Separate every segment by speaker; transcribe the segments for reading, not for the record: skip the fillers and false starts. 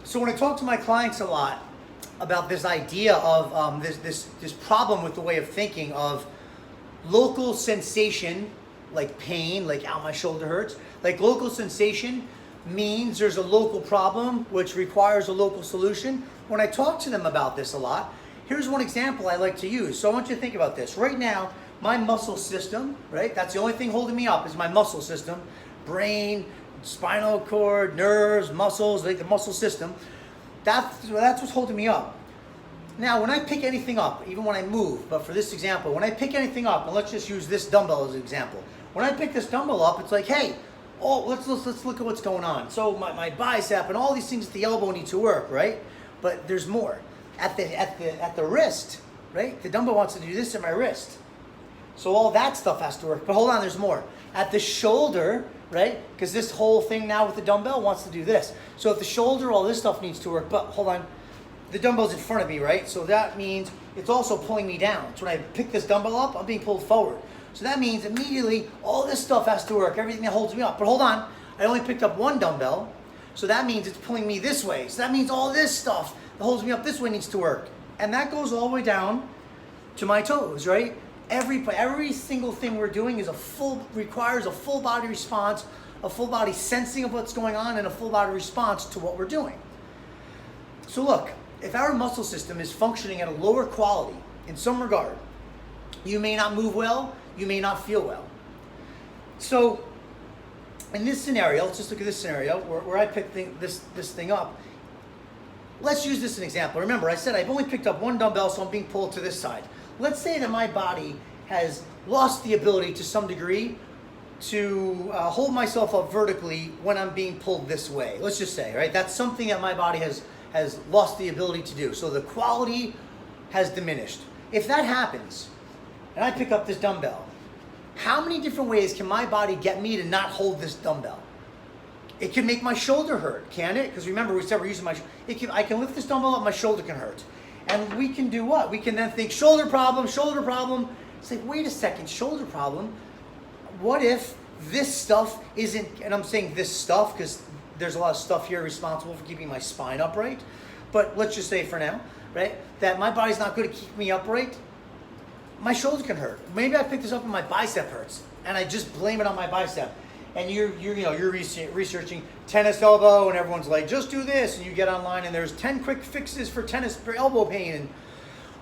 Speaker 1: So when I talk to my clients a lot about this idea of this problem with the way of thinking of local sensation, like pain, like ow, my shoulder hurts, like local sensation means there's a local problem which requires a local solution. When I talk to them about this a lot, here's one example I like to use. So I want you to think about this. Right now, my muscle system, right? That's the only thing holding me up is my muscle system, brain, spinal cord, nerves, muscles, like the muscle system. That's what's holding me up. Now, when I pick anything up, even when I move, but for this example, when I pick anything up, and let's just use this dumbbell as an example. When I pick this dumbbell up, it's like, hey, oh, let's look at what's going on. So my bicep and all these things at the elbow need to work, right? But there's more. At the wrist, right? The dumbbell wants to do this at my wrist. So all that stuff has to work. But hold on, there's more. At the shoulder, right? Because this whole thing now with the dumbbell wants to do this. So at the shoulder, all this stuff needs to work. But hold on, the dumbbell's in front of me, right? So that means it's also pulling me down. So when I pick this dumbbell up, I'm being pulled forward. So that means immediately all this stuff has to work, everything that holds me up. But hold on, I only picked up one dumbbell. So that means it's pulling me this way. So that means all this stuff that holds me up this way needs to work. And that goes all the way down to my toes, right? Every single thing we're doing requires a full body response, a full body sensing of what's going on, and a full body response to what we're doing. So look, if our muscle system is functioning at a lower quality in some regard, you may not move well, you may not feel well. So in this scenario, let's just look at this scenario where I picked this thing up. Let's use this as an example. Remember, I said I've only picked up one dumbbell, so I'm being pulled to this side. Let's say that my body has lost the ability to some degree to hold myself up vertically when I'm being pulled this way. Let's just say, right? That's something that my body has lost the ability to do. So the quality has diminished. If that happens, and I pick up this dumbbell, how many different ways can my body get me to not hold this dumbbell? It can make my shoulder hurt, can it? Because remember, we said we're using I can lift this dumbbell up, my shoulder can hurt. And we can do what? We can then think, shoulder problem. It's like, wait a second, shoulder problem? What if this stuff isn't, and I'm saying this stuff because there's a lot of stuff here responsible for keeping my spine upright. But let's just say for now, right, that my body's not good at keeping me upright. My shoulder can hurt. Maybe I pick this up and my bicep hurts, and I just blame it on my bicep. And you're researching tennis elbow, and everyone's like, just do this, and you get online and there's 10 quick fixes for tennis for elbow pain and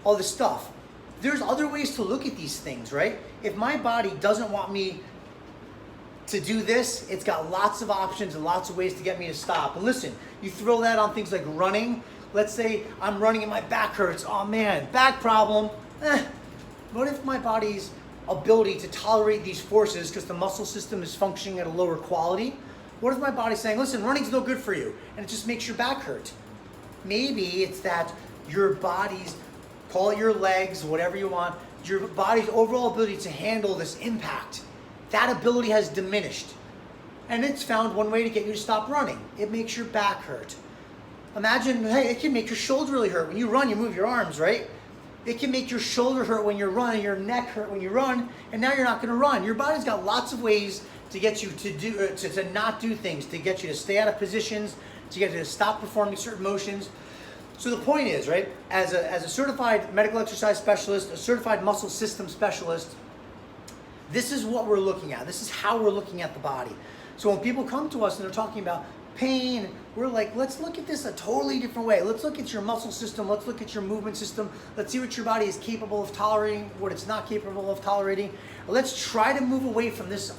Speaker 1: all this stuff. There's other ways to look at these things, right? If my body doesn't want me to do this, it's got lots of options and lots of ways to get me to stop. And listen, you throw that on things like running. Let's say I'm running and my back hurts. Oh man, back problem. What if my body's ability to tolerate these forces because the muscle system is functioning at a lower quality? What if my body's saying, listen, running's no good for you, and it just makes your back hurt? Maybe it's that your body's, call it your legs, whatever you want, your body's overall ability to handle this impact, that ability has diminished. And it's found one way to get you to stop running. It makes your back hurt. Imagine, hey, it can make your shoulder really hurt. When you run, you move your arms, right? It can make your shoulder hurt when you're running, your neck hurt when you run, and now you're not going to run. Your body's got lots of ways to get you to not do things, to get you to stay out of positions, to get you to stop performing certain motions. So the point is, right, as a certified medical exercise specialist, a certified muscle system specialist, this is what we're looking at. This is how we're looking at the body. So when people come to us and they're talking about pain, we're like, let's look at this a totally different way. Let's look at your muscle system. Let's look at your movement system. Let's see what your body is capable of tolerating, what it's not capable of tolerating. Let's try to move away from this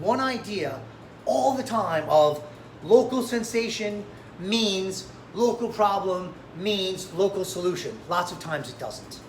Speaker 1: one idea all the time of local sensation means local problem means local solution. Lots of times it doesn't.